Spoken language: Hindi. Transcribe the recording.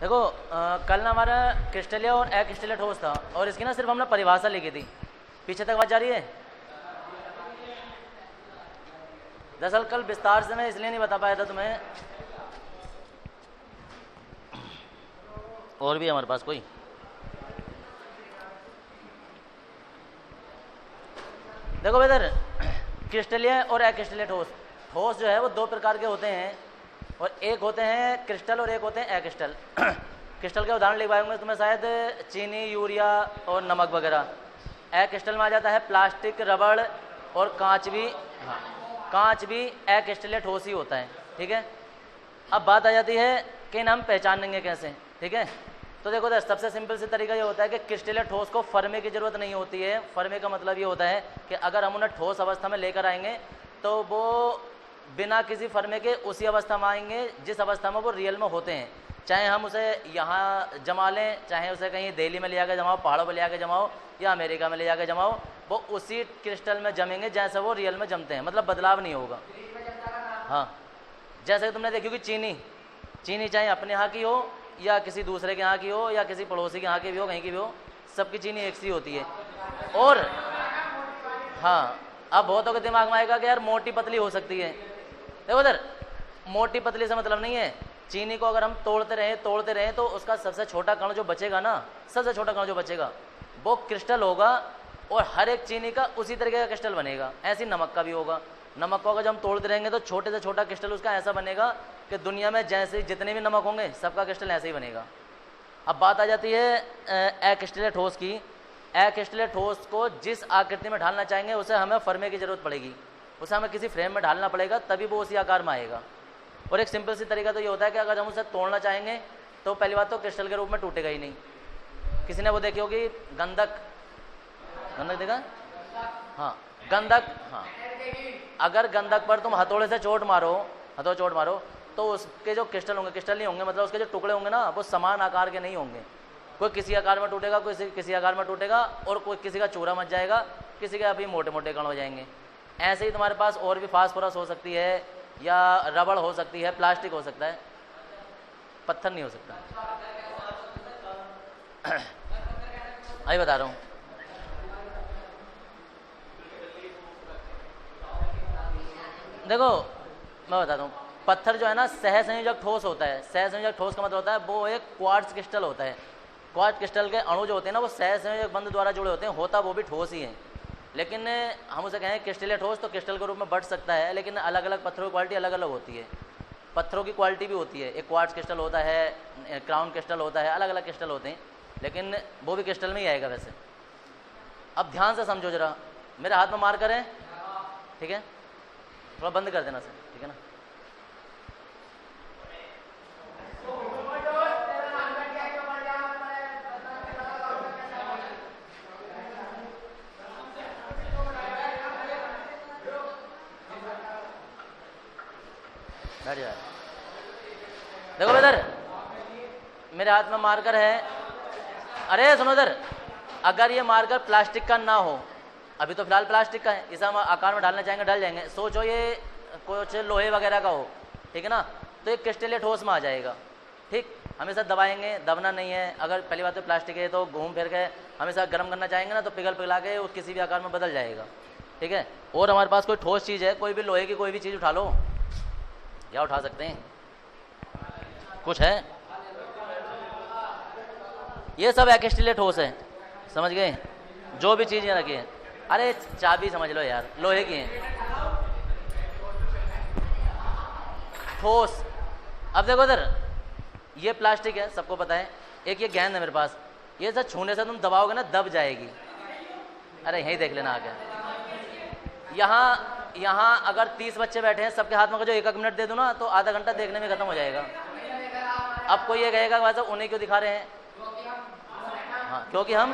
देखो कल ना हमारा क्रिस्टलीय और एक्रिस्टलीय ठोस था और इसकी ना सिर्फ हमने परिभाषा लिखी थी। पीछे तक बात जा रही है। दरअसल कल विस्तार से मैं इसलिए नहीं बता पाया था तुम्हें, और भी हमारे पास कोई देखो बेहतर क्रिस्टलीय और एक्रिस्टलीय ठोस। ठोस जो है वो दो प्रकार के होते हैं, और एक होते हैं क्रिस्टल और एक होते हैं एक्रिस्टल। क्रिस्टल के उदाहरण लिखवाए होंगे तुम्हें शायद, चीनी, यूरिया और नमक वगैरह। एक्रिस्टल में आ जाता है प्लास्टिक, रबड़ और कांच भी। हाँ, कांच भी एक्रिस्टलीय ठोस ही होता है। ठीक है, अब बात आ जाती है कि इन हम पहचानेंगे कैसे। ठीक है, तो देखो सबसे सिंपल से तरीका ये होता है कि क्रिस्टलीय ठोस को फर्मे की जरूरत नहीं होती है। फर्मे का मतलब ये होता है कि अगर हम उन्हें ठोस अवस्था में लेकर आएंगे तो वो बिना किसी फर्मे के उसी अवस्था में आएंगे जिस अवस्था में वो रियल में होते हैं। चाहे हम उसे यहाँ जमा लें, चाहे उसे कहीं दिल्ली में ले जाकर जमाओ, पहाड़ों पर ले जाकर जमाओ, या अमेरिका में ले जाकर जमाओ, वो उसी क्रिस्टल में जमेंगे जैसे वो रियल में जमते हैं। मतलब बदलाव नहीं होगा। हाँ, जैसे कि तुमने देखी कि चीनी चाहे अपने यहाँ की हो या किसी दूसरे के यहाँ की हो या किसी पड़ोसी के यहाँ की भी हो, कहीं की भी हो, सबकी चीनी एक सी होती है। और हाँ, अब बहुतों के दिमाग में आएगा कि यार मोटी पतली हो सकती है। देखो उधर मोटी पतली से मतलब नहीं है। चीनी को अगर हम तोड़ते रहें तो उसका सबसे छोटा कण जो बचेगा ना, सबसे छोटा कण जो बचेगा वो क्रिस्टल होगा, और हर एक चीनी का उसी तरीके का क्रिस्टल बनेगा। ऐसे नमक का भी होगा। नमक को अगर जब हम तोड़ते रहेंगे तो छोटे से छोटा क्रिस्टल उसका ऐसा बनेगा कि दुनिया में जैसे जितने भी नमक होंगे सबका क्रिस्टल ऐसे ही बनेगा। अब बात आ जाती है एक्रिस्टलीय ठोस की। एक्रिस्टलीय ठोस को जिस आकृति में ढालना चाहेंगे उसे हमें फर्मे की जरूरत पड़ेगी, उसे हमें किसी फ्रेम में ढालना पड़ेगा, तभी वो उसी आकार में आएगा। और एक सिंपल सी तरीका तो ये होता है कि अगर हम उसे तोड़ना चाहेंगे तो पहली बात तो क्रिस्टल के रूप में टूटेगा ही नहीं। किसी ने वो देखी होगी गंधक देखा? हाँ, गंधक। हाँ, अगर गंधक पर तुम हथौड़े से चोट मारो तो उसके जो क्रिस्टल होंगे, क्रिस्टल नहीं होंगे, मतलब उसके जो टुकड़े होंगे ना वो समान आकार के नहीं होंगे। कोई किसी आकार में टूटेगा, कोई किसी आकार में टूटेगा, और कोई किसी का चूरा मच जाएगा, किसी के अभी मोटे मोटे कण हो जाएंगे। ऐसे ही तुम्हारे पास और भी फास्फोरस हो सकती है, या रबड़ हो सकती है, प्लास्टिक हो सकता है, पत्थर नहीं हो सकता। अभी बता रहा हूँ। देखो मैं बताता हूँ, पत्थर जो है ना सहसंयोजक ठोस होता है। सहसंयोजक ठोस का मतलब होता है वो एक क्वार्ट्ज क्रिस्टल होता है। क्वार्ट्ज क्रिस्टल के अणु जो होते हैं ना वो सहसंयोजक बंध द्वारा जुड़े होते हैं। होता वो भी ठोस ही है, लेकिन हम उसे कहें क्रिस्टलीय ठोस तो क्रिस्टल के रूप में बढ़ सकता है, लेकिन अलग अलग पत्थरों की क्वालिटी अलग अलग होती है। पत्थरों की क्वालिटी भी होती है, एक क्वार्ट्ज क्रिस्टल होता है, क्राउन क्रिस्टल होता है, अलग अलग क्रिस्टल होते हैं, लेकिन वो भी क्रिस्टल में ही आएगा वैसे। अब ध्यान से समझो जरा, मेरे हाथ में मार्कर है, ठीक है, थोड़ा बंद कर देना सर, ठीक है ना। बैठ जाए। देखो इधर मेरे हाथ में मार्कर है। अरे सुनो इधर, अगर ये मार्कर प्लास्टिक का ना हो, अभी तो फिलहाल प्लास्टिक का है, इसे हम आकार में ढालना चाहेंगे ढल जाएंगे। सोचो ये कुछ लोहे वगैरह का हो, ठीक है ना, तो एक क्रिस्टलीय ठोस में आ जाएगा। ठीक, हमेशा दबाएंगे, दबना नहीं है। अगर पहली बात तो प्लास्टिक है तो घूम फिर के हमेशा गर्म करना चाहेंगे ना तो पिघला के वो किसी भी आकार में बदल जाएगा। ठीक है, और हमारे पास कोई ठोस चीज़ है, कोई भी लोहे की कोई भी चीज़ उठा लो, क्या उठा सकते हैं? कुछ है? ये सब एक्रिस्टलीय ठोस है, समझ गए? जो भी चीज़ें रखी है, अरे चाबी समझ लो यार, लोहे की है, ठोस। अब देखो इधर ये प्लास्टिक है, सबको पता है। एक ये गेंद है मेरे पास, ये सब छूने से तुम दबाओगे ना दब जाएगी। अरे यहीं देख लेना आगे, यहाँ अगर 30 बच्चे बैठे हैं, सबके हाथ में जो एक मिनट दे दूँ ना तो आधा घंटा देखने में खत्म हो जाएगा। अब कोई ये कहेगा वैसे उन्हें क्यों दिखा रहे हैं? हाँ, क्योंकि हम